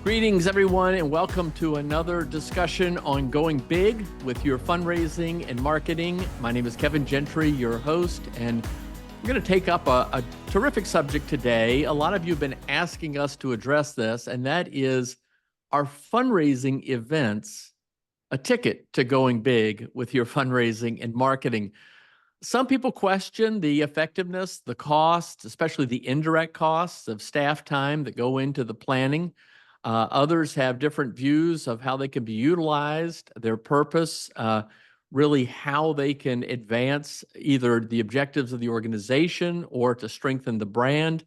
Greetings, everyone, and welcome to another discussion on going big with your fundraising and marketing. My name is Kevin Gentry, your host, and we're going to take up a terrific subject today. A lot of you have been asking us to address this, and that is, are fundraising events a ticket to going big with your fundraising and marketing? Some people question the effectiveness, the cost, especially the indirect costs of staff time that go into the planning. Others have different views of how they can be utilized, their purpose, really how they can advance either the objectives of the organization or to strengthen the brand.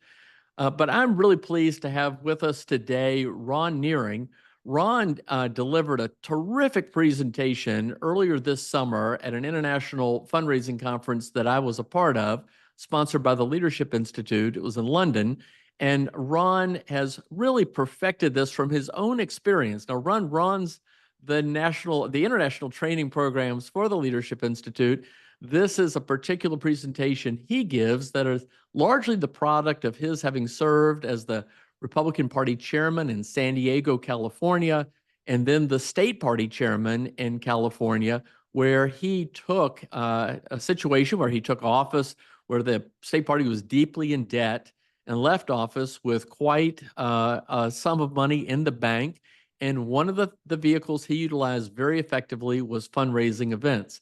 But I'm really pleased to have with us today Ron Nehring. Ron delivered a terrific presentation earlier this summer at an international fundraising conference that I was a part of, sponsored by the Leadership Institute. It was in London. And Ron has really perfected this from his own experience. Now, Ron runs the international training programs for the Leadership Institute. This is a particular presentation he gives that is largely the product of his having served as the Republican Party chairman in San Diego, California, and then the state party chairman in California, where he took a situation where he took office where the state party was deeply in debt and left office with quite a sum of money in the bank. And one of the vehicles he utilized very effectively was fundraising events.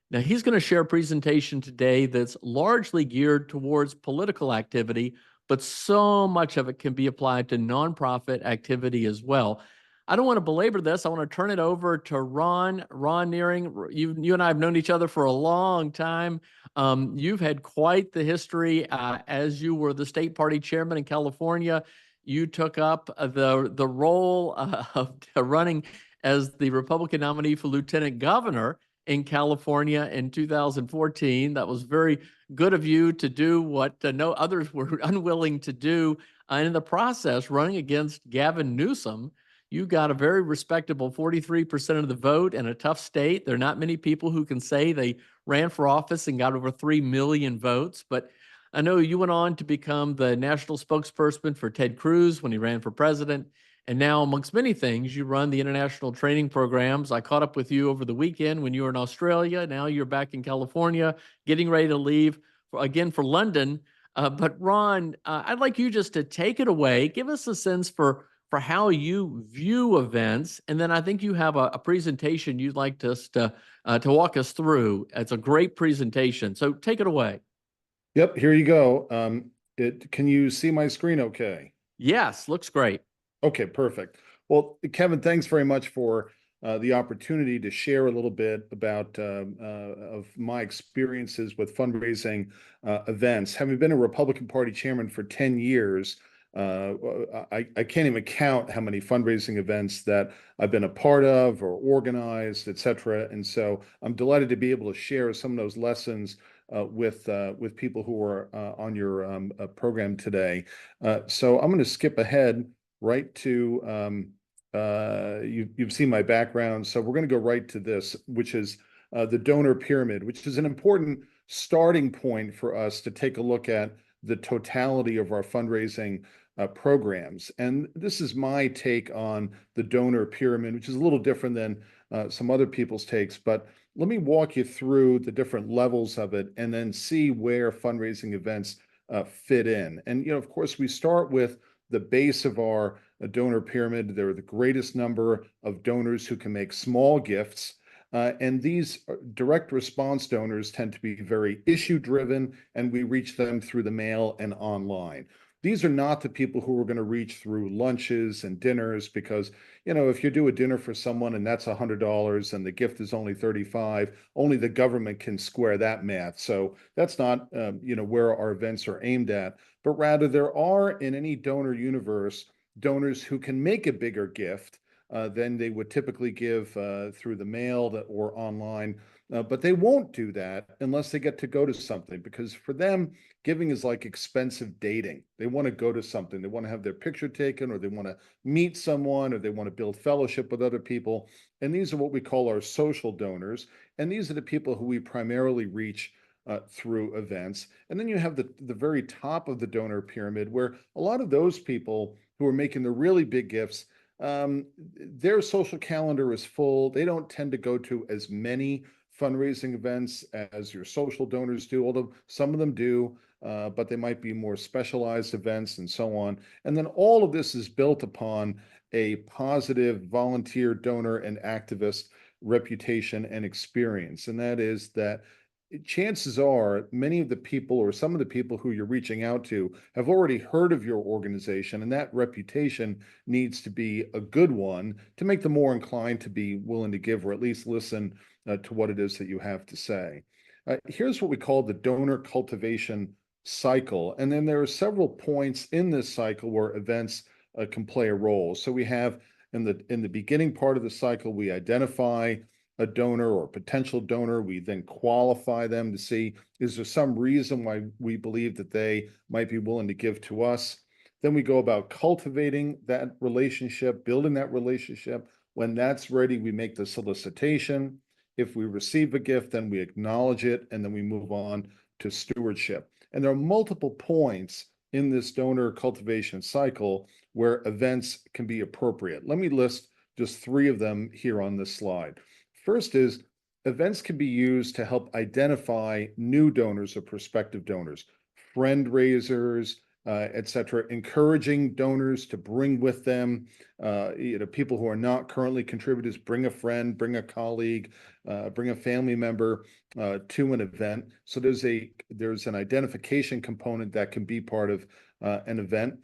Now, he's going to share a presentation today that's largely geared towards political activity, but so much of it can be applied to nonprofit activity as well. I don't want to belabor this. I want to turn it over to Ron Nehring. You and I have known each other for a long time. You've had quite the history as you were the state party chairman in California. You took up the role of running as the Republican nominee for lieutenant governor in California in 2014. That was very good of you to do what no others were unwilling to do. And in the process, running against Gavin Newsom, you got a very respectable 43% of the vote in a tough state. There are not many people who can say they ran for office and got over 3 million votes. But I know you went on to become the national spokesperson for Ted Cruz when he ran for president. And now, amongst many things, you run the international training programs. I caught up with you over the weekend when you were in Australia. Now you're back in California, getting ready to leave again for London. But Ron, I'd like you just to take it away. Give us a sense for how you view events. And then I think you have a presentation you'd like us to walk us through. It's a great presentation. So take it away. Yep, here you go. Can you see my screen okay? Yes, looks great. Okay, perfect. Well, Kevin, thanks very much for the opportunity to share a little bit about of my experiences with fundraising events. Having been a Republican Party chairman for 10 years, I can't even count how many fundraising events that I've been a part of or organized, et cetera. And so I'm delighted to be able to share some of those lessons with people who are on your program today. So I'm going to skip ahead right to you've seen my background, so we're going to go right to this, which is the donor pyramid, which is an important starting point for us to take a look at the totality of our fundraising programs. And this is my take on the donor pyramid, which is a little different than some other people's takes, but let me walk you through the different levels of it and then see where fundraising events fit in. And, of course, we start with the base of our donor pyramid. There are the greatest number of donors who can make small gifts. And these direct response donors tend to be very issue driven, and we reach them through the mail and online. These are not the people who are going to reach through lunches and dinners, because, if you do a dinner for someone and that's $100 and the gift is only $35, only the government can square that math. So that's not, where our events are aimed at, but rather there are in any donor universe donors who can make a bigger gift than they would typically give through the mail or online. But they won't do that unless they get to go to something, because for them, giving is like expensive dating. They want to go to something. They want to have their picture taken, or they want to meet someone, or they want to build fellowship with other people. And these are what we call our social donors. And these are the people who we primarily reach through events. And then you have the very top of the donor pyramid, where a lot of those people who are making the really big gifts their social calendar is full. They don't tend to go to as many fundraising events as your social donors do, although some of them do, but they might be more specialized events and so on. And then all of this is built upon a positive volunteer, donor, and activist reputation and experience. And that is that chances are many of the people or some of the people who you're reaching out to have already heard of your organization, and that reputation needs to be a good one to make them more inclined to be willing to give or at least listen to what it is that you have to say. Here's what we call the donor cultivation cycle. And then there are several points in this cycle where events can play a role. So we have in the beginning part of the cycle, we identify a donor or potential donor. We then qualify them to see, is there some reason why we believe that they might be willing to give to us? Then we go about cultivating that relationship, building that relationship. When that's ready, we make the solicitation. If we receive a gift, then we acknowledge it, and then we move on to stewardship. And there are multiple points in this donor cultivation cycle where events can be appropriate. Let me list just 3 of them here on this slide. First is events can be used to help identify new donors or prospective donors, friend raisers, et cetera, encouraging donors to bring with them, people who are not currently contributors, bring a friend, bring a colleague, bring a family member to an event. So there's an identification component that can be part of an event.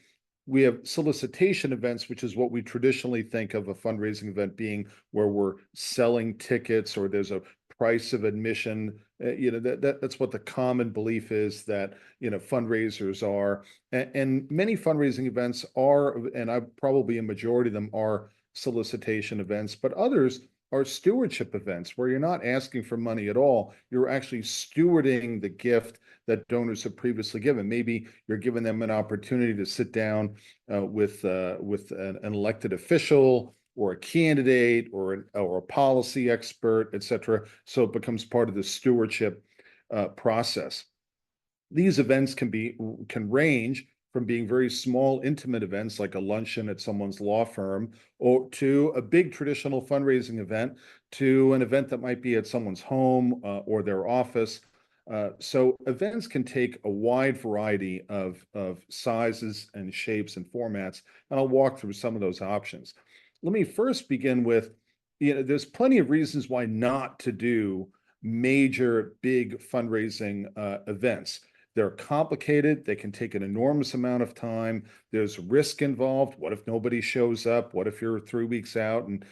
We have solicitation events, which is what we traditionally think of a fundraising event being, where we're selling tickets or there's a price of admission. That's what the common belief is that fundraisers are, and many fundraising events are, and probably a majority of them are solicitation events, but others are stewardship events where you're not asking for money at all. You're actually stewarding the gift that donors have previously given. Maybe you're giving them an opportunity to sit down with an elected official or a candidate or a policy expert, et cetera. So it becomes part of the stewardship process. These events can range from being very small, intimate events like a luncheon at someone's law firm, or to a big traditional fundraising event, to an event that might be at someone's home or their office. So events can take a wide variety of sizes and shapes and formats, and I'll walk through some of those options. Let me first begin with, there's plenty of reasons why not to do major, big fundraising events. They're complicated. They can take an enormous amount of time. There's risk involved. What if nobody shows up? What if you're 3 weeks out and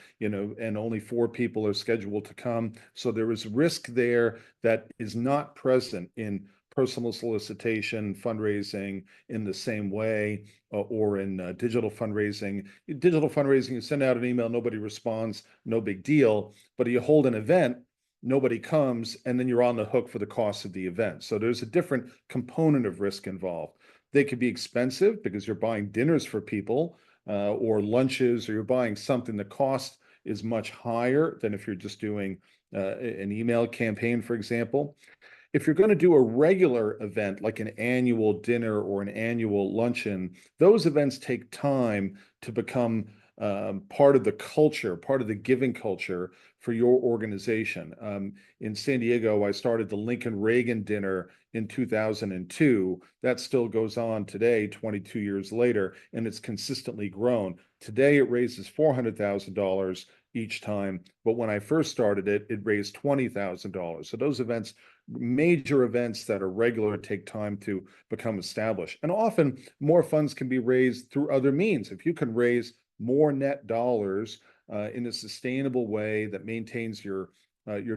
only 4 people are scheduled to come? So there is risk there that is not present in personal solicitation, fundraising in the same way, or in digital fundraising. Digital fundraising, you send out an email, nobody responds, no big deal. But you hold an event, nobody comes, and then you're on the hook for the cost of the event. So there's a different component of risk involved. They could be expensive because you're buying dinners for people or lunches, or you're buying something. The cost is much higher than if you're just doing an email campaign, for example. If you're going to do a regular event like an annual dinner or an annual luncheon, those events take time to become part of the culture, part of the giving culture for your organization. In San Diego, I started the Lincoln Reagan dinner in 2002. That still goes on today, 22 years later, and it's consistently grown. Today, it raises $400,000 each time, but when I first started it, it raised $20,000. So those events, major events that are regular, take time to become established. And often more funds can be raised through other means. If you can raise more net dollars in a sustainable way that maintains your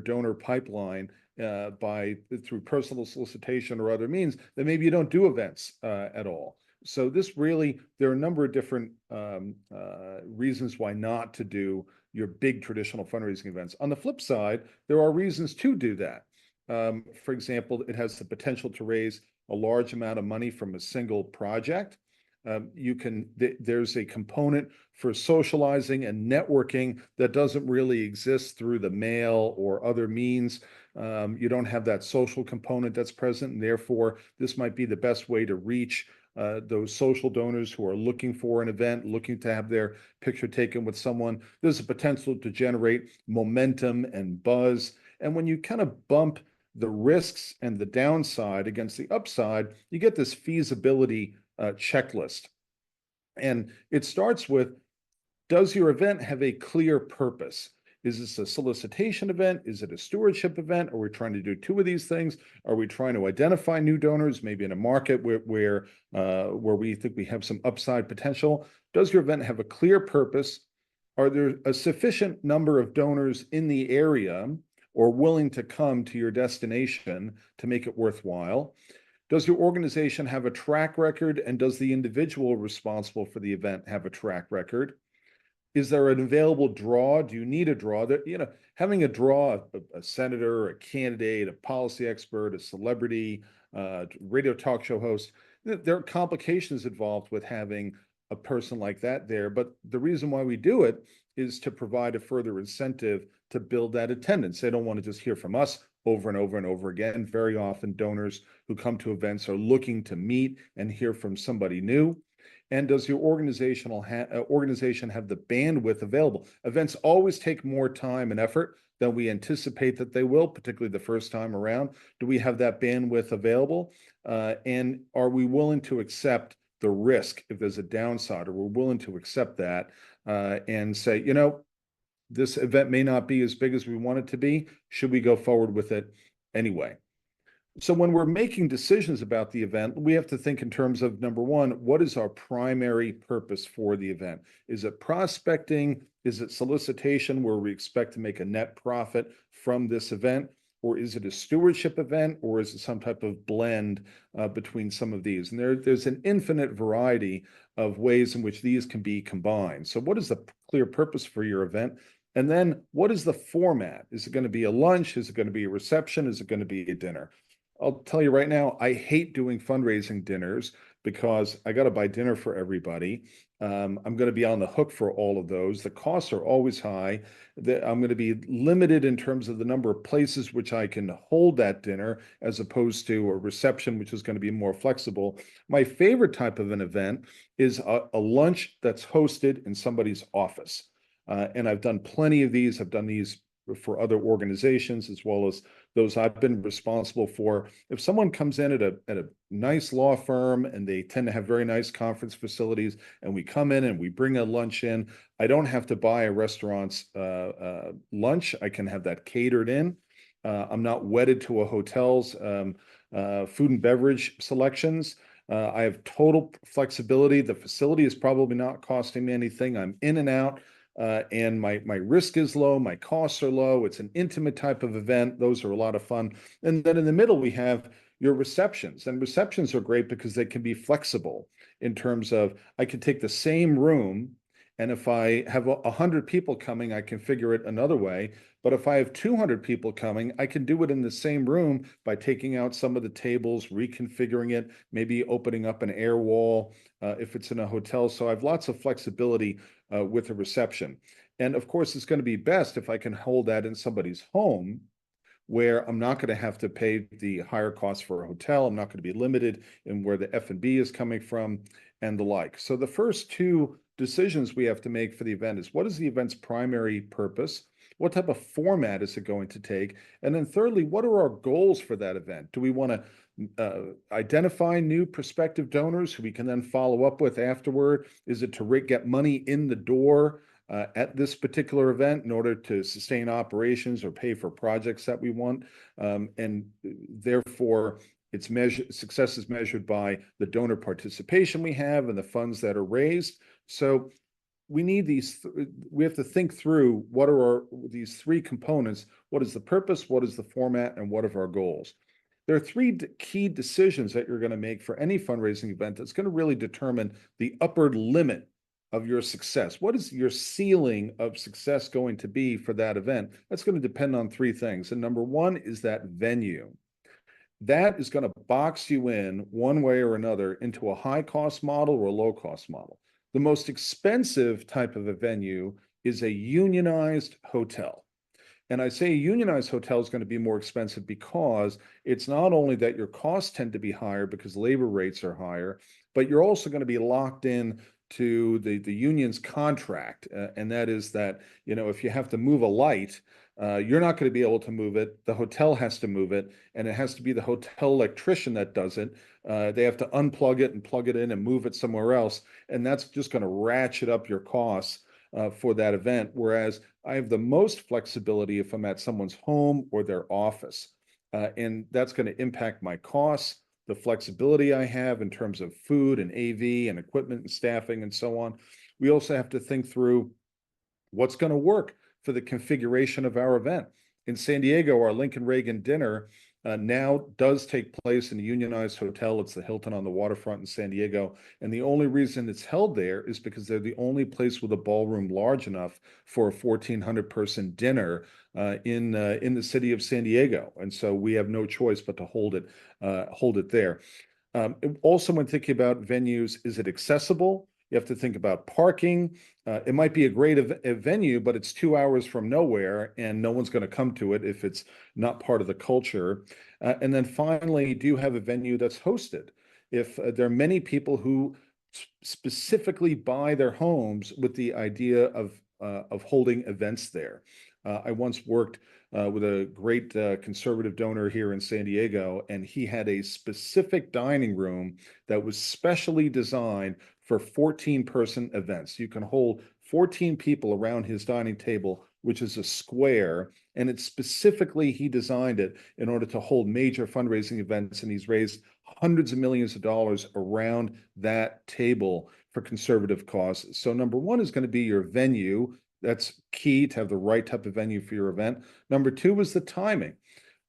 donor pipeline through personal solicitation or other means, then maybe you don't do events at all. So there are a number of different reasons why not to do your big traditional fundraising events. On the flip side, there are reasons to do that. For example, it has the potential to raise a large amount of money from a single project. There's a component for socializing and networking that doesn't really exist through the mail or other means. You don't have that social component that's present, and therefore this might be the best way to reach those social donors who are looking for an event, looking to have their picture taken with someone. There's a potential to generate momentum and buzz. And when you kind of bump the risks and the downside against the upside, you get this feasibility checklist. And it starts with, does your event have a clear purpose? Is this a solicitation event? Is it a stewardship event? Are we trying to do two of these things? Are we trying to identify new donors, maybe in a market where we think we have some upside potential? Does your event have a clear purpose? Are there a sufficient number of donors in the area or willing to come to your destination to make it worthwhile? Does your organization have a track record, and does the individual responsible for the event have a track record? Is there an available draw? Do you need a draw? That, having a draw, a senator, a candidate, a policy expert, a celebrity, radio talk show host, there are complications involved with having a person like that there. But the reason why we do it is to provide a further incentive to build that attendance. They don't want to just hear from us over and over and over again. Very often donors who come to events are looking to meet and hear from somebody new. And does your organization have the bandwidth available? Events always take more time and effort than we anticipate that they will, particularly the first time around. Do we have that bandwidth available? And are we willing to accept the risk if there's a downside, or we're willing to accept that and say, this event may not be as big as we want it to be. Should we go forward with it anyway? So when we're making decisions about the event, we have to think in terms of, number one, what is our primary purpose for the event? Is it prospecting? Is it solicitation, where we expect to make a net profit from this event? Or is it a stewardship event? Or is it some type of blend between some of these? And there's an infinite variety of ways in which these can be combined. So what is the clear purpose for your event? And then what is the format? Is it going to be a lunch? Is it going to be a reception? Is it going to be a dinner? I'll tell you right now, I hate doing fundraising dinners because I got to buy dinner for everybody. I'm going to be on the hook for all of those. The costs are always high. I'm going to be limited in terms of the number of places which I can hold that dinner, as opposed to a reception, which is going to be more flexible. My favorite type of an event is a lunch that's hosted in somebody's office. And I've done plenty of these. I've done these for other organizations as well as those I've been responsible for. If someone comes in at a nice law firm and they tend to have very nice conference facilities, and we come in and we bring a lunch in, I don't have to buy a restaurant's lunch. I can have that catered in. I'm not wedded to a hotel's food and beverage selections. I have total flexibility. The facility is probably not costing me anything. I'm in and out. And my risk is low, my costs are low. It's an intimate type of event. Those are a lot of fun. And then in the middle, we have your receptions. And receptions are great because they can be flexible in terms of, I can take the same room, and if I have 100 people coming, I configure it another way. But if I have 200 people coming, I can do it in the same room by taking out some of the tables, reconfiguring it, maybe opening up an air wall if it's in a hotel. So I have lots of flexibility with a reception. And of course, it's going to be best if I can hold that in somebody's home, where I'm not going to have to pay the higher cost for a hotel. I'm not going to be limited in where the F&B is coming from and the like. So the first two decisions we have to make for the event is, what is the event's primary purpose? What type of format is it going to take? And then thirdly, what are our goals for that event? Do we want to identify new prospective donors who we can then follow up with afterward? Is it to get money in the door at this particular event in order to sustain operations or pay for projects that we want? And therefore, success is measured by the donor participation we have and the funds that are raised. So we need we have to think through, what are these three components? What is the purpose? What is the format? And what are our goals? There are three key decisions that you're going to make for any fundraising event that's going to really determine the upper limit of your success. What is your ceiling of success going to be for that event? That's going to depend on three things. And number one is that venue. That is going to box you in one way or another into a high cost model or a low cost model. The most expensive type of a venue is a unionized hotel. And I say a unionized hotel is going to be more expensive because it's not only that your costs tend to be higher because labor rates are higher, but you're also going to be locked in to the union's contract, and that is that, if you have to move a light, you're not going to be able to move it. The hotel has to move it, and it has to be the hotel electrician that does it. They have to unplug it and plug it in and move it somewhere else, and that's just going to ratchet up your costs for that event. Whereas I have the most flexibility if I'm at someone's home or their office, and that's going to impact my costs, the flexibility I have in terms of food and AV and equipment and staffing and so on. We also have to think through what's going to work for the configuration of our event. In San Diego, our Lincoln Reagan dinner now does take place in a unionized hotel. It's the Hilton on the waterfront in San Diego. And the only reason it's held there is because they're the only place with a ballroom large enough for a 1,400 person dinner in the city of San Diego. And so we have no choice but to hold it there. Also, when thinking about venues, is it accessible? You have to think about parking. It might be a great venue, but it's 2 hours from nowhere, and no one's going to come to it if it's not part of the culture. And then finally, do you have a venue that's hosted? If there are many people who specifically buy their homes with the idea of holding events there. I once worked with a great conservative donor here in San Diego, and he had a specific dining room that was specially designed for 14-person events. You can hold 14 people around his dining table, which is a square, and it's specifically, he designed it in order to hold major fundraising events, and he's raised hundreds of millions of dollars around that table for conservative causes. So number one is going to be your venue. That's key to have the right type of venue for your event. Number two is the timing.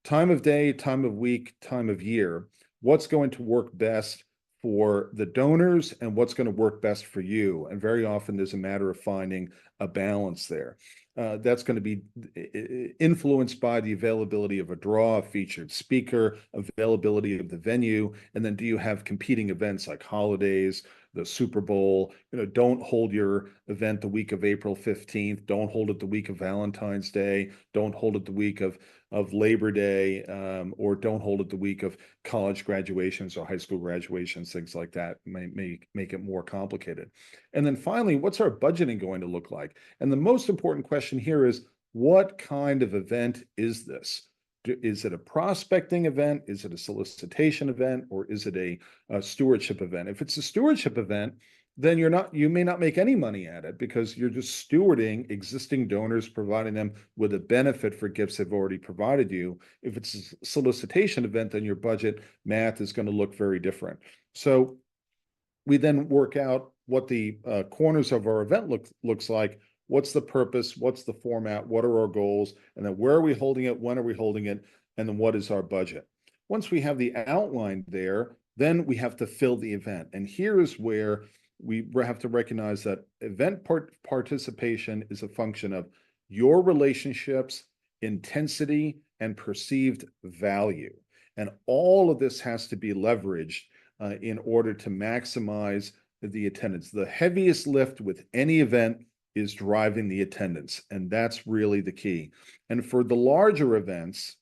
Time of day, time of week, time of year. What's going to work best for the donors and what's going to work best for you? And very often there's a matter of finding a balance there. That's going to be influenced by the availability of a draw, a featured speaker, availability of the venue, and then do you have competing events like holidays, the Super Bowl? Don't hold your event the week of April 15th. Don't hold it the week of Valentine's Day. Don't hold it the week of Labor Day, or don't hold it the week of college graduations or high school graduations. Things like that may make it more complicated. And then finally, what's our budgeting going to look like? And the most important question here is, what kind of event is this? Is it a prospecting event? Is it a solicitation event? Or is it a stewardship event? If it's a stewardship event, then you may not make any money at it because you're just stewarding existing donors, providing them with a benefit for gifts they've already provided you. If it's a solicitation event, then your budget math is going to look very different. So we then work out what the corners of our event looks like. What's the purpose? What's the format? What are our goals? And then where are we holding it? When are we holding it? And then what is our budget? Once we have the outline there, then we have to fill the event. And here is where we have to recognize that event participation is a function of your relationships, intensity, and perceived value. And all of this has to be leveraged in order to maximize the attendance. The heaviest lift with any event is driving the attendance, and that's really the key. And for the larger events,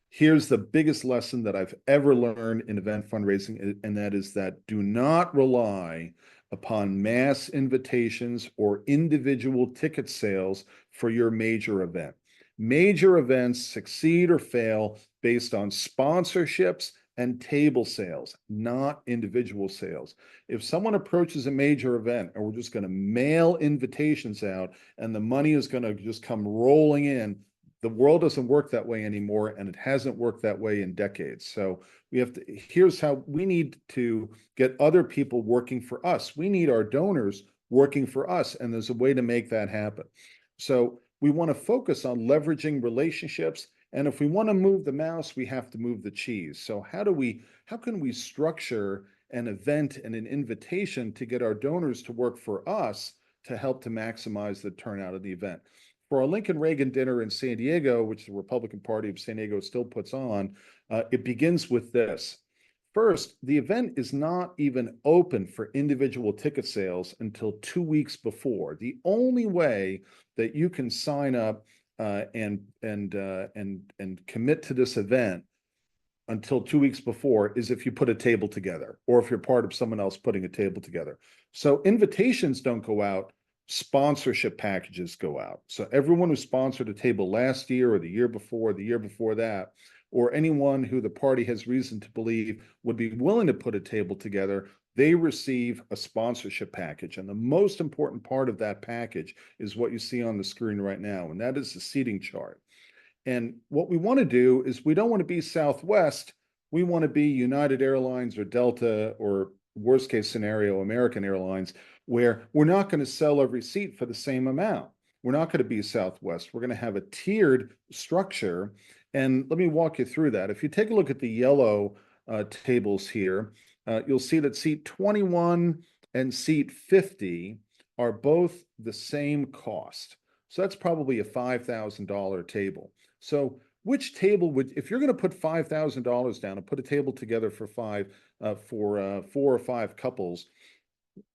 here's the biggest lesson that I've ever learned in event fundraising, and that is that do not rely upon mass invitations or individual ticket sales for your major event. Major events succeed or fail based on sponsorships and table sales, not individual sales. If someone approaches a major event and we're just going to mail invitations out and the money is going to just come rolling in, the world doesn't work that way anymore, and it hasn't worked that way in decades. So here's how we need to get other people working for us. We need our donors working for us, and there's a way to make that happen. So we want to focus on leveraging relationships. And if we want to move the mouse, we have to move the cheese. So how can we structure an event and an invitation to get our donors to work for us to help to maximize the turnout of the event? For our Lincoln Reagan dinner in San Diego, which the Republican Party of San Diego still puts on, it begins with this. First, the event is not even open for individual ticket sales until 2 weeks before. The only way that you can sign up and commit to this event until 2 weeks before is if you put a table together or if you're part of someone else putting a table together. So invitations don't go out, sponsorship packages go out. So everyone who sponsored a table last year or the year before that, or anyone who the party has reason to believe would be willing to put a table together, they receive a sponsorship package. And the most important part of that package is what you see on the screen right now, and that is the seating chart. And what we want to do is we don't want to be Southwest. We want to be United Airlines or Delta, or worst case scenario, American Airlines, where we're not going to sell every seat for the same amount. We're not going to be Southwest. We're going to have a tiered structure. And let me walk you through that. If you take a look at the yellow tables here, you'll see that seat 21 and seat 50 are both the same cost. So that's probably a $5,000 table. So which table would, if you're going to put $5,000 down and put a table together for 4 or 5 couples,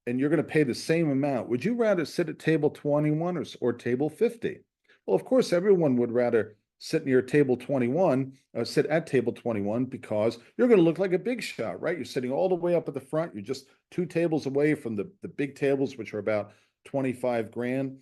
and you're going to pay the same amount, would you rather sit at table 21 or table 50? Well, of course, everyone would rather sit near table 21, sit at table 21, because you're going to look like a big shot, right? You're sitting all the way up at the front. You're just 2 tables away from the big tables, which are about 25 grand.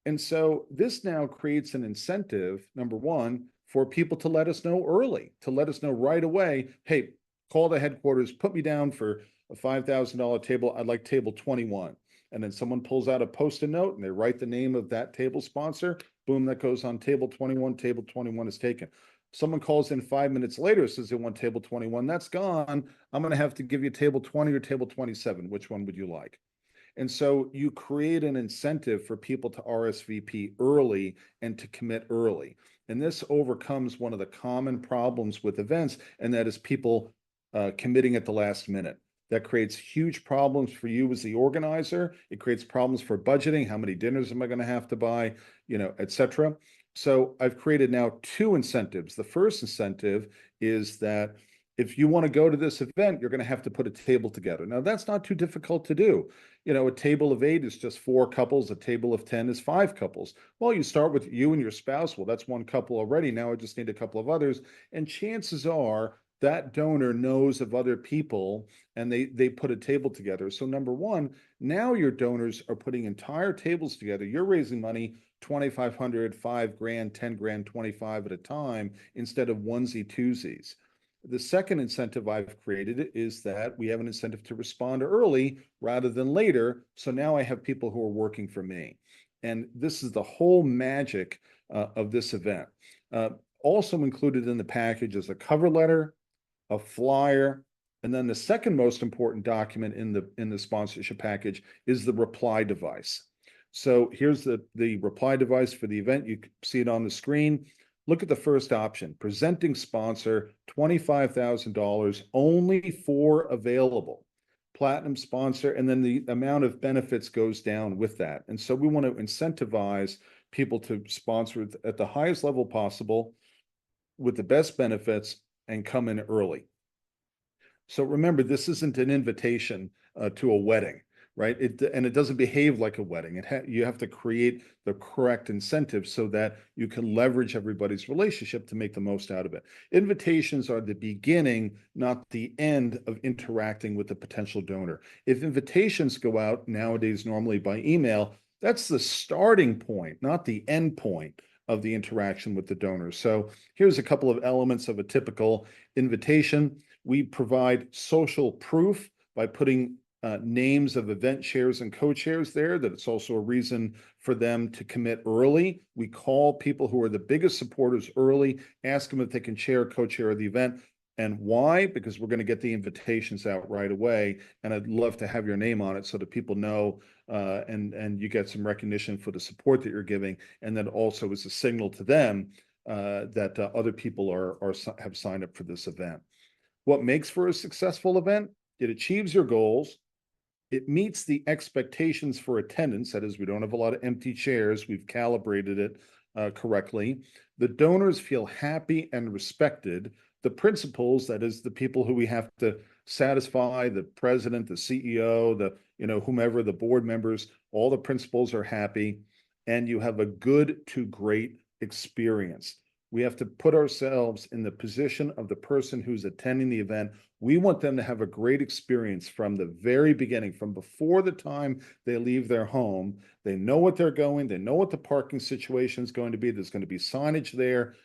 And so this now creates an incentive, number one, for people to let us know early, to let us know right away, hey, call the headquarters, put me down for a $5,000 table. I'd like table 21. And then someone pulls out a Post-it note and they write the name of that table sponsor. Boom, that goes on table 21. Table 21 is taken. Someone calls in 5 minutes later, says they want table 21. That's gone. I'm going to have to give you table 20 or table 27. Which one would you like? And so you create an incentive for people to RSVP early and to commit early. And this overcomes one of the common problems with events, and that is people committing at the last minute. That creates huge problems for you as the organizer. It creates problems for budgeting. How many dinners am I going to have to buy, et cetera. So I've created now 2 incentives. The first incentive is that if you want to go to this event, you're going to have to put a table together. Now, that's not too difficult to do. A table of 8 is just 4 couples. A table of 10 is 5 couples. Well, you start with you and your spouse. Well, that's 1 couple already. Now I just need a couple of others. And chances are that donor knows of other people and they put a table together. So number one, now your donors are putting entire tables together. You're raising money, 2,500, 5 grand, 10 grand, 25 at a time instead of onesie twosies. The second incentive I've created is that we have an incentive to respond early rather than later. So now I have people who are working for me. And this is the whole magic of this event. Also included in the package is a cover letter, a flyer, and then the second most important document in the sponsorship package is the reply device. So here's the reply device for the event. You can see it on the screen. Look at the first option, presenting sponsor, $25,000, only 4 available. Platinum sponsor, and then the amount of benefits goes down with that. And so we want to incentivize people to sponsor at the highest level possible with the best benefits and come in early. So remember, this isn't an invitation to a wedding, right? And it doesn't behave like a wedding. You have to create the correct incentives so that you can leverage everybody's relationship to make the most out of it. Invitations are the beginning, not the end of interacting with the potential donor. If invitations go out nowadays normally by email, that's the starting point, not the end point of the interaction with the donor. So here's a couple of elements of a typical invitation. We provide social proof by putting names of event chairs and co-chairs there, that it's also a reason for them to commit early. We call people who are the biggest supporters early, ask them if they can chair, co-chair the event. And why? Because we're going to get the invitations out right away. And I'd love to have your name on it so that people know and you get some recognition for the support that you're giving. And then also is a signal to them that other people have signed up for this event. What makes for a successful event? It achieves your goals. It meets the expectations for attendance. That is, we don't have a lot of empty chairs. We've calibrated it correctly. The donors feel happy and respected. The principals, that is, the people who we have to satisfy, the president, the CEO, whomever, the board members, all the principals are happy, and you have a good to great experience. We have to put ourselves in the position of the person who's attending the event. We want them to have a great experience from the very beginning, from before the time they leave their home. They know what they're going, they know what the parking situation is going to be. There's going to be signage there.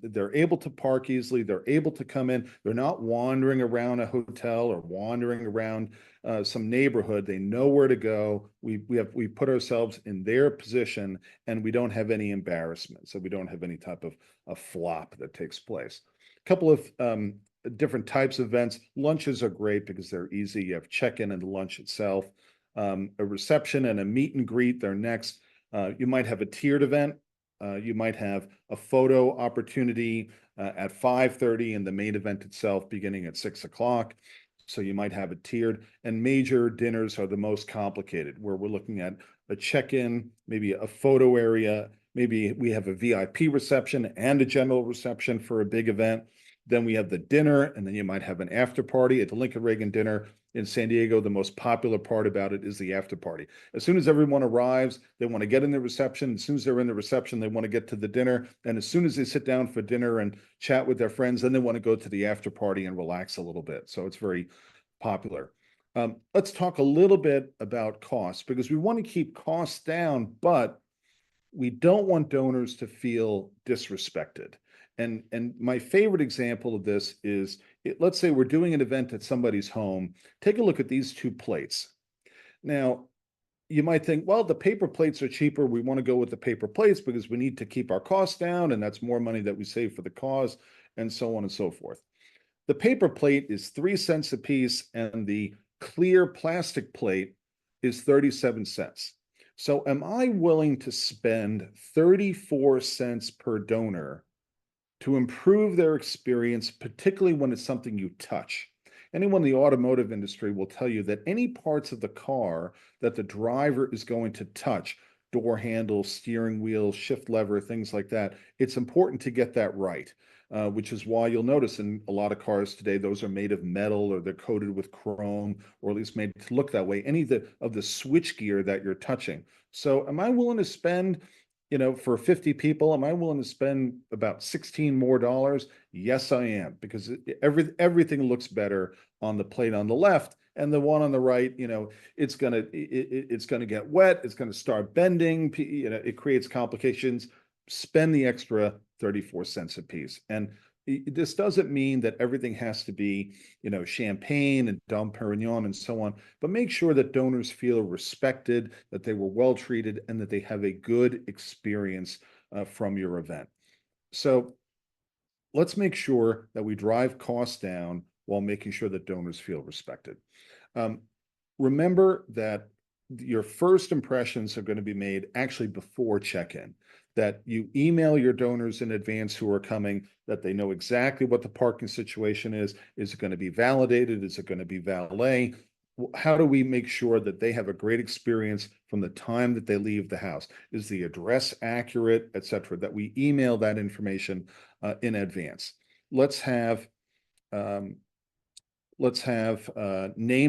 They're able to park easily. They're able to come in. They're not wandering around a hotel or wandering around some neighborhood. They know where to go. We put ourselves in their position, and we don't have any embarrassment. So we don't have any type of a flop that takes place. A couple of different types of events. Lunches are great because they're easy. You have check-in and the lunch itself. A reception and a meet and greet, they're next. You might have a tiered event. You might have a photo opportunity at 5:30 and the main event itself beginning at 6 o'clock. So you might have it tiered, and major dinners are the most complicated, where we're looking at a check-in, maybe a photo area, maybe we have a VIP reception and a general reception for a big event. Then we have the dinner, and then you might have an after party. At the Lincoln Reagan dinner in San Diego, the most popular part about it is the after party. As soon as everyone arrives, they want to get in the reception. As soon as they're in the reception, they want to get to the dinner. And as soon as they sit down for dinner and chat with their friends, then they want to go to the after party and relax a little bit. So it's very popular. Let's talk a little bit about costs, because we want to keep costs down, but we don't want donors to feel disrespected. And my favorite example of this is, let's say we're doing an event at somebody's home. Take a look at these two plates. Now, you might think, well, the paper plates are cheaper. We want to go with the paper plates because we need to keep our costs down, and that's more money that we save for the cause, and so on and so forth. The paper plate is 3 cents a piece, and the clear plastic plate is 37 cents. So am I willing to spend 34 cents per donor to improve their experience, particularly when it's something you touch? Anyone in the automotive industry will tell you that any parts of the car that the driver is going to touch, door handle, steering wheel, shift lever, things like that, it's important to get that right. Which is why you'll notice in a lot of cars today, those are made of metal, or they're coated with chrome, or at least made to look that way. Any of the switch gear that you're touching. So am I willing to spend, for 50 people, am I willing to spend about $16 more? Yes, I am, because everything looks better on the plate on the left, and the one on the right, it's gonna get wet, it's gonna start bending, it creates complications. Spend the extra 34 cents a piece. And this doesn't mean that everything has to be, champagne and Dom Perignon and so on, but make sure that donors feel respected, that they were well treated, and that they have a good experience from your event. So let's make sure that we drive costs down while making sure that donors feel respected. Remember that your first impressions are going to be made actually before check-in, that you email your donors in advance who are coming, that they know exactly what the parking situation is. Is it going to be validated? Is it going to be valet? How do we make sure that they have a great experience from the time that they leave the house? Is the address accurate, et cetera, that we email that information in advance. Let's have name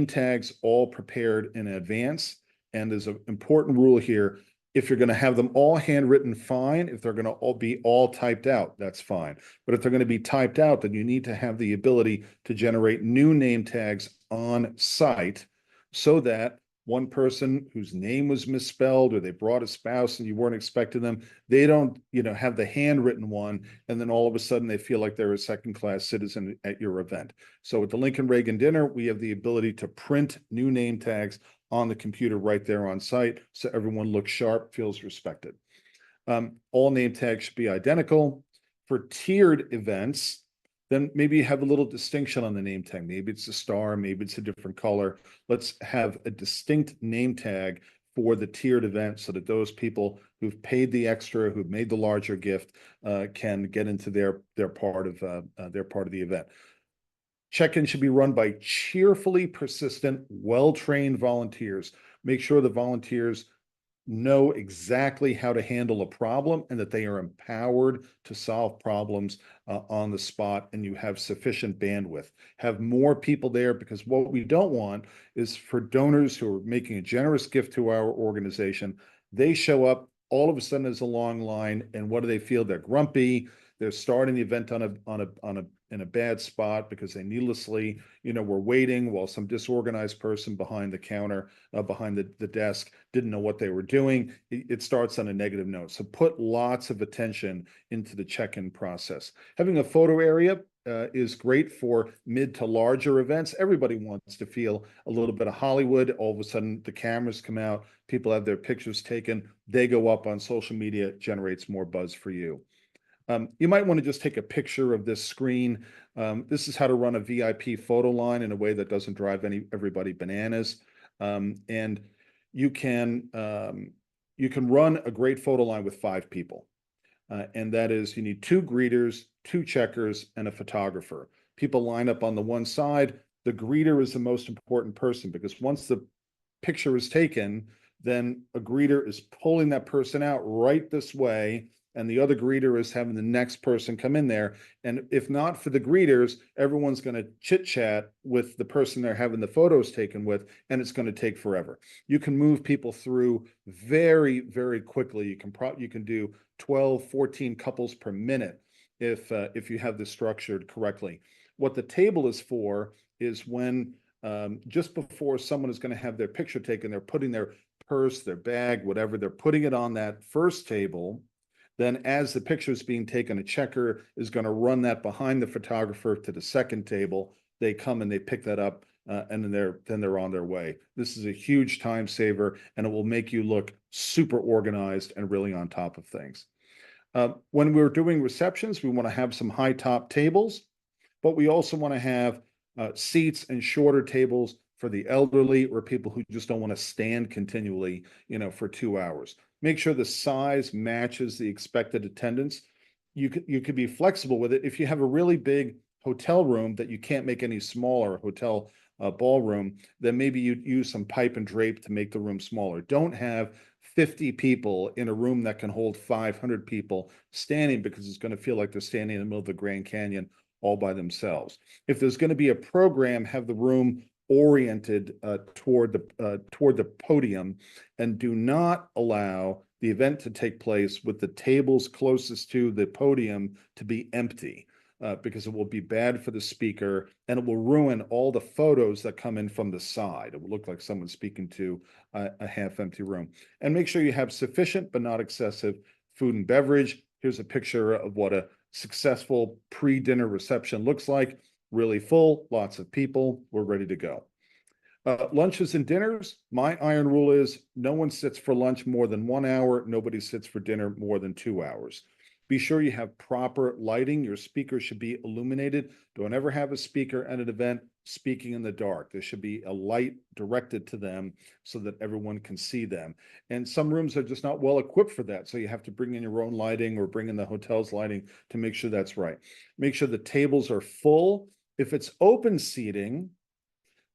tags all prepared in advance. And there's an important rule here. If you're going to have them all handwritten, fine. If they're going to all be typed out, that's fine. But if they're going to be typed out, then you need to have the ability to generate new name tags on site, so that one person whose name was misspelled, or they brought a spouse and you weren't expecting them, they don't, have the handwritten one, and then all of a sudden they feel like they're a second-class citizen at your event. So at the Lincoln Reagan dinner, we have the ability to print new name tags on the computer right there on site, so everyone looks sharp, feels respected. All name tags should be identical. For tiered events, then maybe you have a little distinction on the name tag. Maybe it's a star, maybe it's a different color. Let's have a distinct name tag for the tiered event, so that those people who've paid the extra, who've made the larger gift, can get into their part of the event. Check-in should be run by cheerfully persistent, well-trained volunteers. Make sure the volunteers know exactly how to handle a problem, and that they are empowered to solve problems on the spot, and you have sufficient bandwidth. Have more people there, because what we don't want is for donors who are making a generous gift to our organization, they show up, all of a sudden there's a long line, and what do they feel? They're grumpy, They're starting the event in a bad spot because they needlessly, were waiting while some disorganized person behind the counter, behind the desk, didn't know what they were doing. It starts on a negative note. So put lots of attention into the check-in process. Having a photo area is great for mid to larger events. Everybody wants to feel a little bit of Hollywood. All of a sudden, the cameras come out, people have their pictures taken, they go up on social media, generates more buzz for you. You might want to just take a picture of this screen. This is how to run a VIP photo line in a way that doesn't drive everybody bananas. And you can run a great photo line with 5 people. And that is, you need 2 greeters, 2 checkers, and a photographer. People line up on the one side. The greeter is the most important person because once the picture is taken, then a greeter is pulling that person out right this way, and the other greeter is having the next person come in there. And if not for the greeters, everyone's going to chit chat with the person they're having the photos taken with, and it's going to take forever. You can move people through very, very quickly. You can do 12, 14 couples per minute if you have this structured correctly. What the table is for is when just before someone is going to have their picture taken, they're putting their purse, their bag, whatever, they're putting it on that first table. Then as the picture is being taken, a checker is going to run that behind the photographer to the second table. They come and they pick that up, and then they're on their way. This is a huge time saver, and it will make you look super organized and really on top of things. When we're doing receptions, we want to have some high top tables, but we also want to have seats and shorter tables for the elderly or people who just don't want to stand continually, for 2 hours. Make sure the size matches the expected attendance. You could be flexible with it. If you have a really big hotel room that you can't make any smaller, hotel ballroom, then maybe you'd use some pipe and drape to make the room smaller. Don't have 50 people in a room that can hold 500 people standing because it's going to feel like they're standing in the middle of the Grand Canyon all by themselves. If there's going to be a program, have the room oriented toward the podium, and do not allow the event to take place with the tables closest to the podium to be empty, because it will be bad for the speaker and it will ruin all the photos that come in from the side. It will look like someone's speaking to a half-empty room. And make sure you have sufficient but not excessive food and beverage. Here's a picture of what a successful pre-dinner reception looks like. Really full, lots of people, we're ready to go. Lunches and dinners, my iron rule is no one sits for lunch more than 1 hour, nobody sits for dinner more than 2 hours. Be sure you have proper lighting. Your speaker should be illuminated. Don't ever have a speaker at an event speaking in the dark. There should be a light directed to them so that everyone can see them. And some rooms are just not well equipped for that. So you have to bring in your own lighting or bring in the hotel's lighting to make sure that's right. Make sure the tables are full. If it's open seating,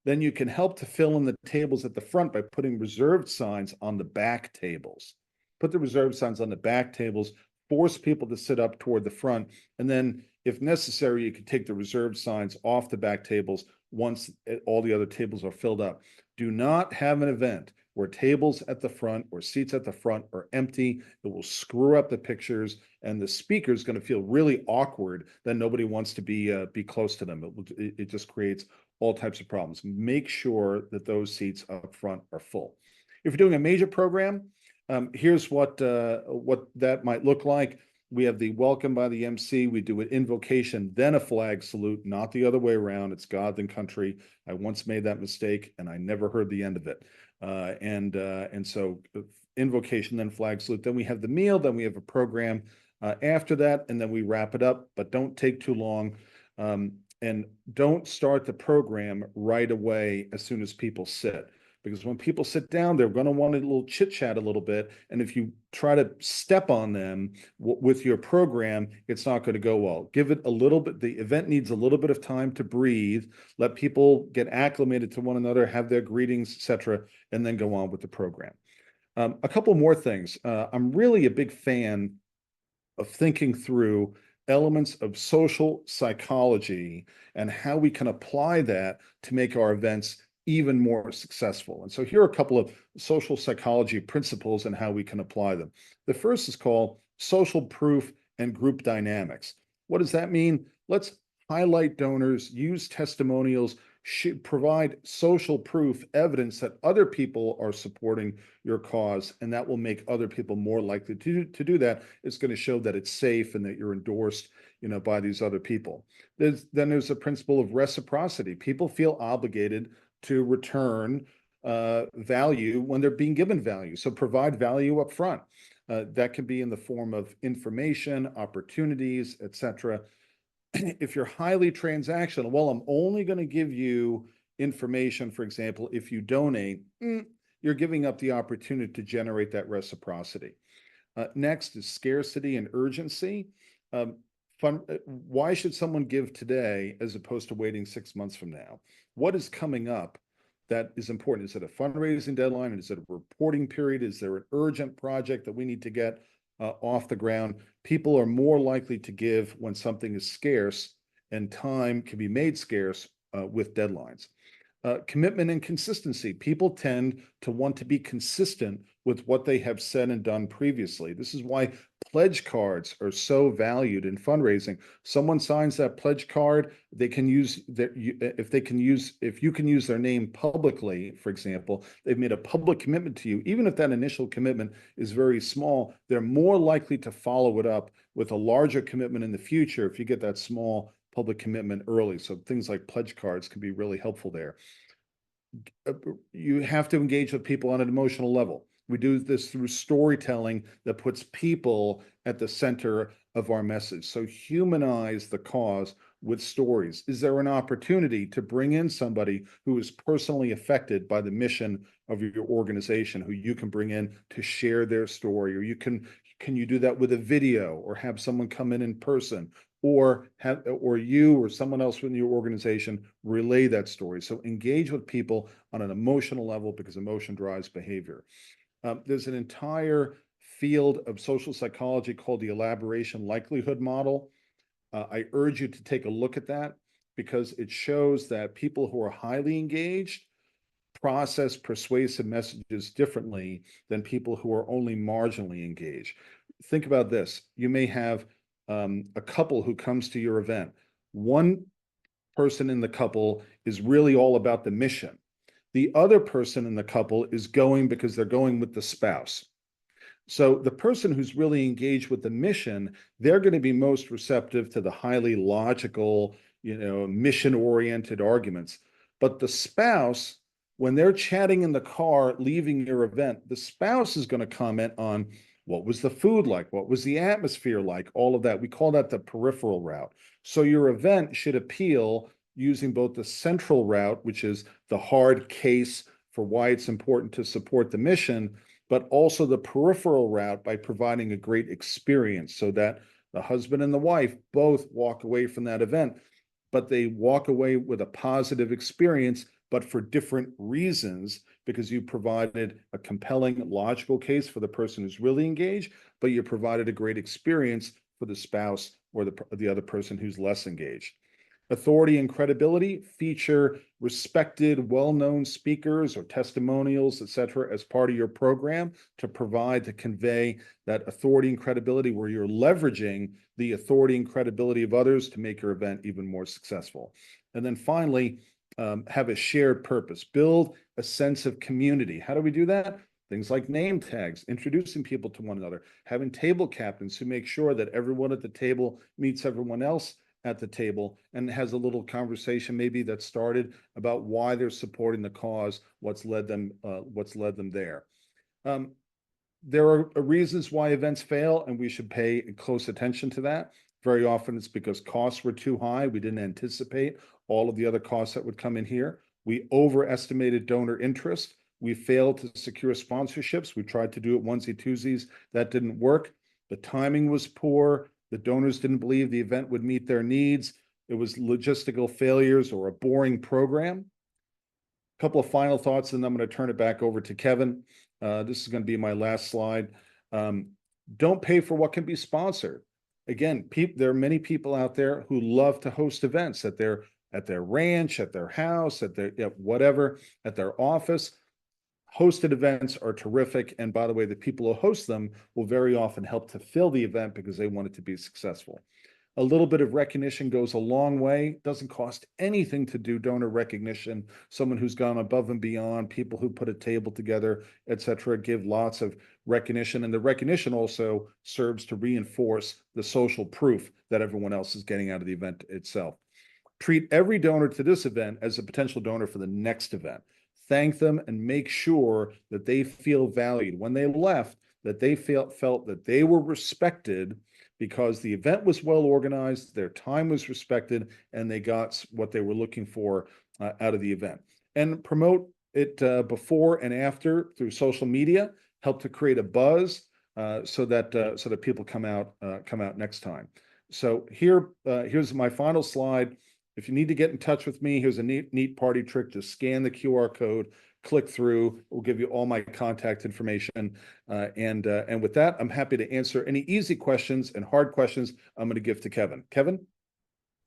then you can help to fill in the tables at the front by putting reserved signs on the back tables. Put the reserved signs on the back tables, force people to sit up toward the front, and then if necessary, you can take the reserved signs off the back tables once all the other tables are filled up. Do not have an event where tables at the front or seats at the front are empty. It will screw up the pictures, and the speaker is going to feel really awkward that nobody wants to be close to them. It just creates all types of problems. Make sure that those seats up front are full. If you're doing a major program, here's what that might look like. We have the welcome by the MC. We do an invocation, then a flag salute, not the other way around. It's God then country. I once made that mistake, and I never heard the end of it. And so invocation, then flag salute. Then we have the meal. Then we have a program after that, and then we wrap it up. But don't take too long, and don't start the program right away as soon as people sit. Because when people sit down, they're going to want a little chit chat a little bit. And if you try to step on them with your program, it's not going to go well. Give it a little bit. The event needs a little bit of time to breathe. Let people get acclimated to one another, have their greetings, etc., and then go on with the program. A couple more things. I'm really a big fan of thinking through elements of social psychology and how we can apply that to make our events even more successful. And so here are a couple of social psychology principles and how we can apply them. The first is called social proof and group dynamics. What does that mean? Let's highlight donors, use testimonials, provide social proof, evidence that other people are supporting your cause, and that will make other people more likely to do that. It's going to show that it's safe and that you're endorsed, by these other people. Then there's a principle of reciprocity. People feel obligated to return value when they're being given value. So provide value up front. That can be in the form of information, opportunities, etc. If you're highly transactional, well, I'm only going to give you information, for example, if you donate, you're giving up the opportunity to generate that reciprocity. Next is scarcity and urgency. Why should someone give today as opposed to waiting 6 months from now? What is coming up that is important? Is it a fundraising deadline? Is it a reporting period? Is there an urgent project that we need to get off the ground? People are more likely to give when something is scarce, and time can be made scarce with deadlines. Commitment and consistency. People tend to want to be consistent with what they have said and done previously. This is why pledge cards are so valued in fundraising. Someone signs that pledge card, they can use if you can use their name publicly, for example, they've made a public commitment to you. Even if that initial commitment is very small, they're more likely to follow it up with a larger commitment in the future if you get that small public commitment early. So things like pledge cards can be really helpful there. You have to engage with people on an emotional level. We do this through storytelling that puts people at the center of our message. So humanize the cause with stories. Is there an opportunity to bring in somebody who is personally affected by the mission of your organization, who you can bring in to share their story? Or can you do that with a video, or have someone come in person, or you or someone else within your organization relay that story? So engage with people on an emotional level, because emotion drives behavior. There's an entire field of social psychology called the elaboration likelihood model. I urge you to take a look at that, because it shows that people who are highly engaged process persuasive messages differently than people who are only marginally engaged. Think about this. You may have a couple who comes to your event. One person in the couple is really all about the mission. The other person in the couple is going because they're going with the spouse. So the person who's really engaged with the mission, they're going to be most receptive to the highly logical, mission-oriented arguments. But the spouse, when they're chatting in the car leaving your event, the spouse is going to comment on what was the food like, what was the atmosphere like, all of that. We call that the peripheral route. So your event should appeal using both the central route, which is the hard case for why it's important to support the mission, but also the peripheral route by providing a great experience, so that the husband and the wife both walk away from that event, but they walk away with a positive experience, but for different reasons, because you provided a compelling logical case for the person who's really engaged, but you provided a great experience for the spouse or the other person who's less engaged. Authority and credibility. Feature respected, well-known speakers or testimonials, etc., as part of your program to convey that authority and credibility, where you're leveraging the authority and credibility of others to make your event even more successful. And then finally, have a shared purpose. Build a sense of community. How do we do that? Things like name tags, introducing people to one another, having table captains who make sure that everyone at the table meets everyone else at the table and has a little conversation maybe that started about why they're supporting the cause, what's led them there. There are reasons why events fail, and we should pay close attention to that. Very often it's because costs were too high. We didn't anticipate all of the other costs that would come in here. We overestimated donor interest. We failed to secure sponsorships. We tried to do it onesie twosies. That didn't work. The timing was poor. The donors didn't believe the event would meet their needs. It was logistical failures or a boring program. A couple of final thoughts, and then I'm going to turn it back over to Kevin. This is going to be my last slide. Don't pay for what can be sponsored. Again, there are many people out there who love to host events at their ranch, at their house, at their office. Hosted events are terrific. And by the way, the people who host them will very often help to fill the event because they want it to be successful. A little bit of recognition goes a long way. Doesn't cost anything to do donor recognition. Someone who's gone above and beyond, people who put a table together, etc., give lots of recognition. And the recognition also serves to reinforce the social proof that everyone else is getting out of the event itself. Treat every donor to this event as a potential donor for the next event. Thank them and make sure that they feel valued. When they left, that they felt that they were respected because the event was well organized, their time was respected, and they got what they were looking for out of the event. And promote it before and after through social media. Help to create a buzz so that people come out next time. So here's my final slide. If you need to get in touch with me, here's a neat party trick. Just scan the QR code, click through. We'll give you all my contact information. And with that, I'm happy to answer any easy questions and hard questions I'm going to give to Kevin. Kevin?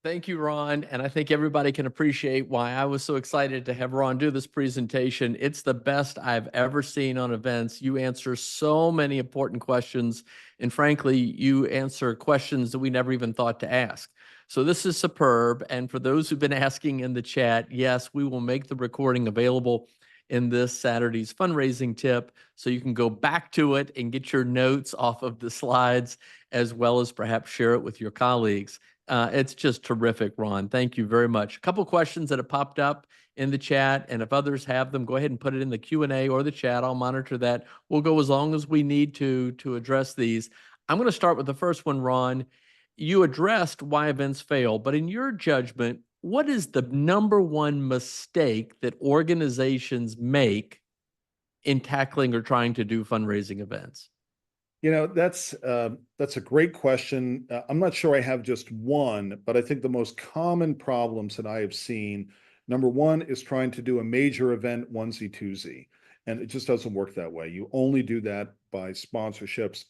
Thank you, Ron. And I think everybody can appreciate why I was so excited to have Ron do this presentation. It's the best I've ever seen on events. You answer so many important questions. And frankly, you answer questions that we never even thought to ask. So this is superb. And for those who've been asking in the chat, yes, we will make the recording available in this Saturday's fundraising tip. So you can go back to it and get your notes off of the slides, as well as perhaps share it with your colleagues. It's just terrific, Ron. Thank you very much. A couple questions that have popped up in the chat, and if others have them, go ahead and put it in the Q&A or the chat. I'll monitor that. We'll go as long as we need to address these. I'm going to start with the first one, Ron. You addressed why events fail, but in your judgment, what is the number one mistake that organizations make in tackling or trying to do fundraising events? That's a great question. I'm not sure I have just one, but I think the most common problems that I have seen, number one, is trying to do a major event onesie twosie, and it just doesn't work that way. You only do that by sponsorships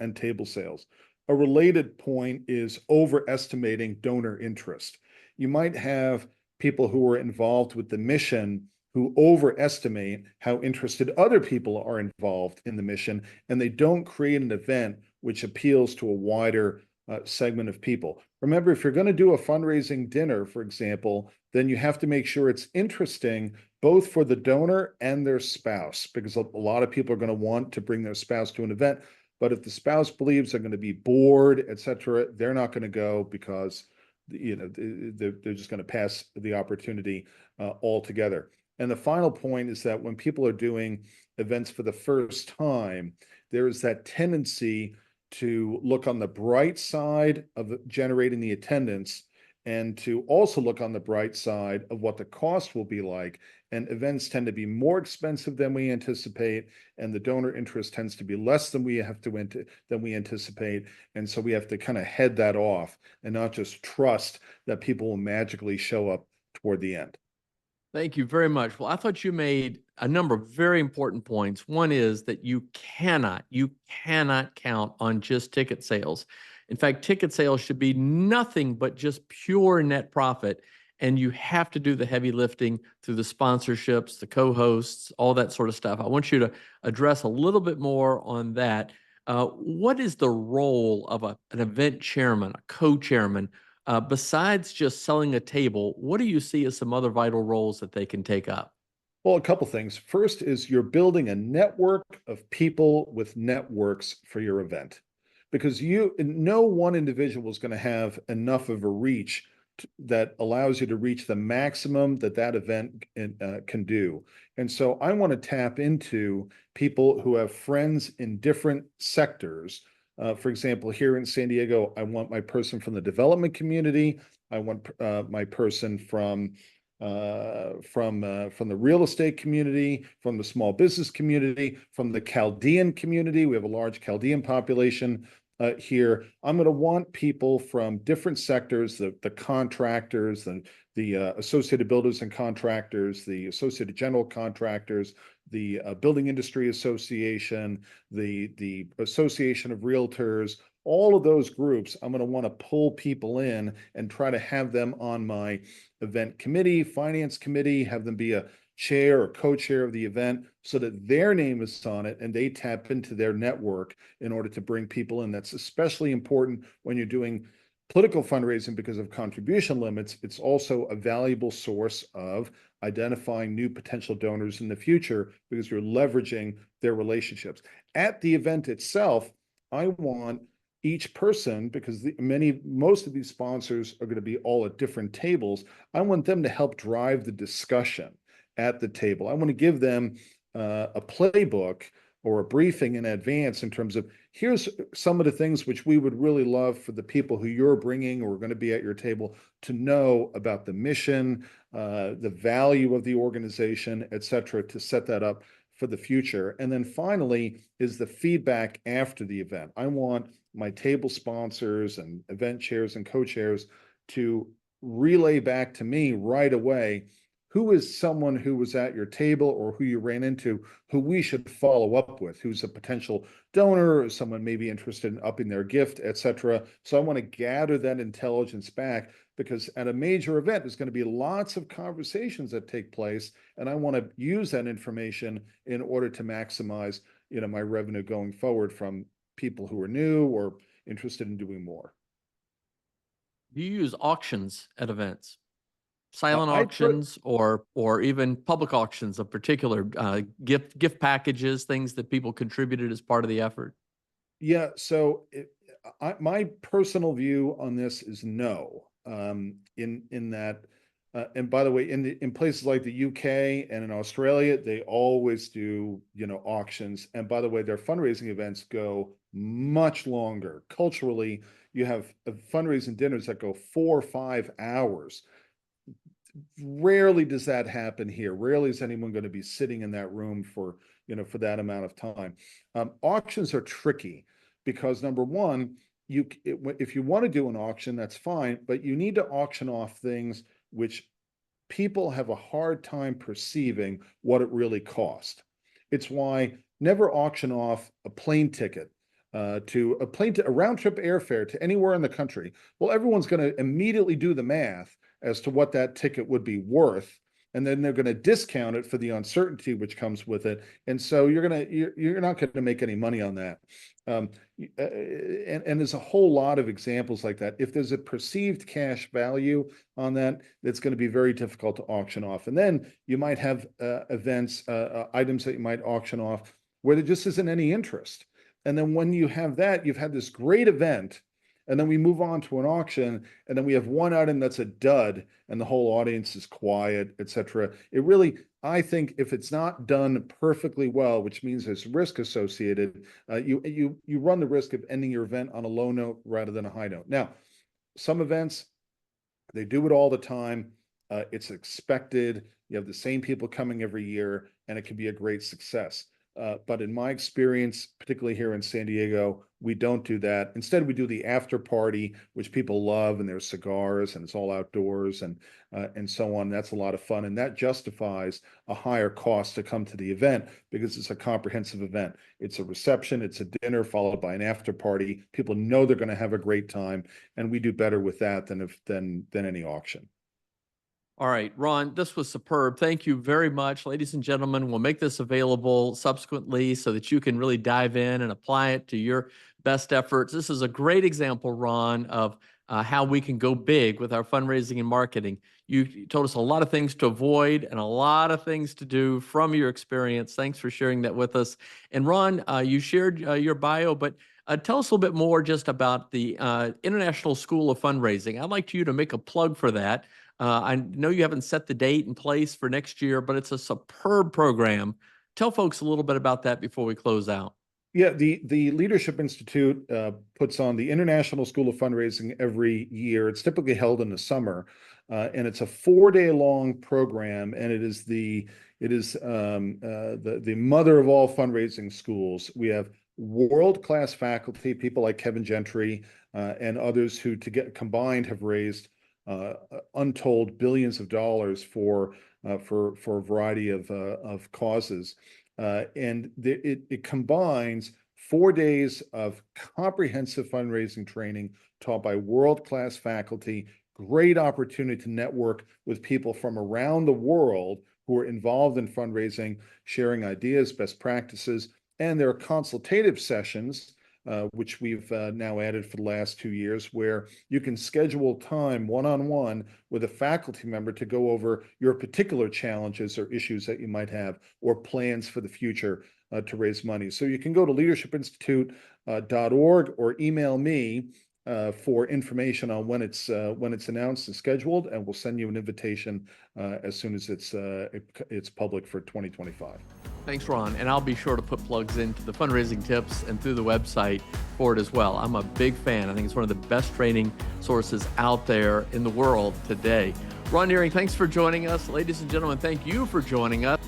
and table sales. A related point is overestimating donor interest. You might have people who are involved with the mission who overestimate how interested other people are involved in the mission, and they don't create an event which appeals to a wider segment of people. Remember, if you're going to do a fundraising dinner, for example, then you have to make sure it's interesting both for the donor and their spouse, because a lot of people are going to want to bring their spouse to an event. But if the spouse believes they're going to be bored, etc., they're not going to go because they're just going to pass the opportunity altogether. And the final point is that when people are doing events for the first time, there is that tendency to look on the bright side of generating the attendance and to also look on the bright side of what the cost will be like. And events tend to be more expensive than we anticipate, and the donor interest tends to be less than we anticipate. And so we have to kind of head that off and not just trust that people will magically show up toward the end. Thank you very much. Well, I thought you made a number of very important points. One is that you cannot count on just ticket sales. In fact, ticket sales should be nothing but just pure net profit. And you have to do the heavy lifting through the sponsorships, the co-hosts, all that sort of stuff. I want you to address a little bit more on that. What is the role of an event chairman, a co-chairman? Besides just selling a table, what do you see as some other vital roles that they can take up? Well, a couple things. First is you're building a network of people with networks for your event, because no one individual is going to have enough of a reach that allows you to reach the maximum that event can do. And so I want to tap into people who have friends in different sectors. For example, here in San Diego, I want my person from the development community. I want my person from the real estate community, from the small business community, from the Chaldean community. We have a large Chaldean population here. I'm going to want people from different sectors, the contractors, the associated builders and contractors, the associated general contractors, the building industry association, the association of realtors, all of those groups. I'm going to want to pull people in and try to have them on my event committee, finance committee, have them be a chair or co-chair of the event so that their name is on it and they tap into their network in order to bring people in. That's especially important when you're doing political fundraising, because of contribution limits, it's also a valuable source of identifying new potential donors in the future because you're leveraging their relationships. At the event itself, I want each person, because most of these sponsors are going to be all at different tables, I want them to help drive the discussion at the table. I want to give them a playbook or a briefing in advance in terms of, here's some of the things which we would really love for the people who you're bringing or are going to be at your table to know about the mission, the value of the organization, et cetera, to set that up for the future. And then finally is the feedback after the event. I want my table sponsors and event chairs and co-chairs to relay back to me right away who is someone who was at your table or who you ran into who we should follow up with, who's a potential donor, or someone may be interested in upping their gift, et cetera. So I want to gather that intelligence back, because at a major event, there's going to be lots of conversations that take place, and I want to use that information in order to maximize, my revenue going forward from people who are new or interested in doing more. Do you use auctions at events? Silent I auctions or even public auctions of particular gift packages, things that people contributed as part of the effort? Yeah, so my personal view on this is no. In that, and by the way, in places like the UK and in Australia, they always do auctions. And by the way, their fundraising events go much longer. Culturally, you have fundraising dinners that go 4 or 5 hours. Rarely does that happen here. Rarely is anyone going to be sitting in that room for that amount of time. Auctions are tricky because, number one, if you want to do an auction, that's fine, but you need to auction off things which people have a hard time perceiving what it really cost. It's why never auction off a plane ticket to a round trip airfare to anywhere in the country. Well, everyone's going to immediately do the math as to what that ticket would be worth, and then they're going to discount it for the uncertainty which comes with it. And so you're not going to make any money on that. And there's a whole lot of examples like that. If there's a perceived cash value on that, it's going to be very difficult to auction off. And then you might have items that you might auction off where there just isn't any interest. And then when you have that, you've had this great event, and then we move on to an auction, and then we have one item that's a dud, and the whole audience is quiet, et cetera. It really, I think, if it's not done perfectly well, which means there's risk associated, you run the risk of ending your event on a low note rather than a high note. Now, some events, they do it all the time. It's expected. You have the same people coming every year, and it can be a great success. But in my experience, particularly here in San Diego, we don't do that. Instead, we do the after party, which people love, and there's cigars, and it's all outdoors, and so on. That's a lot of fun, and that justifies a higher cost to come to the event because it's a comprehensive event. It's a reception, it's a dinner followed by an after party. People know they're going to have a great time, and we do better with that than any auction. All right, Ron, this was superb. Thank you very much. Ladies and gentlemen, we'll make this available subsequently so that you can really dive in and apply it to your best efforts. This is a great example, Ron, of how we can go big with our fundraising and marketing. You told us a lot of things to avoid and a lot of things to do from your experience. Thanks for sharing that with us. And Ron, you shared your bio, but tell us a little bit more just about the International School of Fundraising. I'd like you to make a plug for that. I know you haven't set the date and place for next year, but it's a superb program. Tell folks a little bit about that before we close out. Yeah, the Leadership Institute puts on the International School of Fundraising every year. It's typically held in the summer, and it's a 4-day long program, and it is the mother of all fundraising schools. We have world-class faculty, people like Kevin Gentry and others who, combined, have raised untold billions of dollars for a variety of causes. And it combines 4 days of comprehensive fundraising training taught by world-class faculty, great opportunity to network with people from around the world who are involved in fundraising, sharing ideas, best practices, and there are consultative sessions which we've now added for the last 2 years, where you can schedule time one-on-one with a faculty member to go over your particular challenges or issues that you might have, or plans for the future to raise money. So you can go to leadershipinstitute.org or email me for information on when it's announced and scheduled, and we'll send you an invitation as soon as it's public for 2025. Thanks, Ron. And I'll be sure to put plugs into the fundraising tips and through the website for it as well. I'm a big fan. I think it's one of the best training sources out there in the world today. Ron Nehring, thanks for joining us. Ladies and gentlemen, thank you for joining us.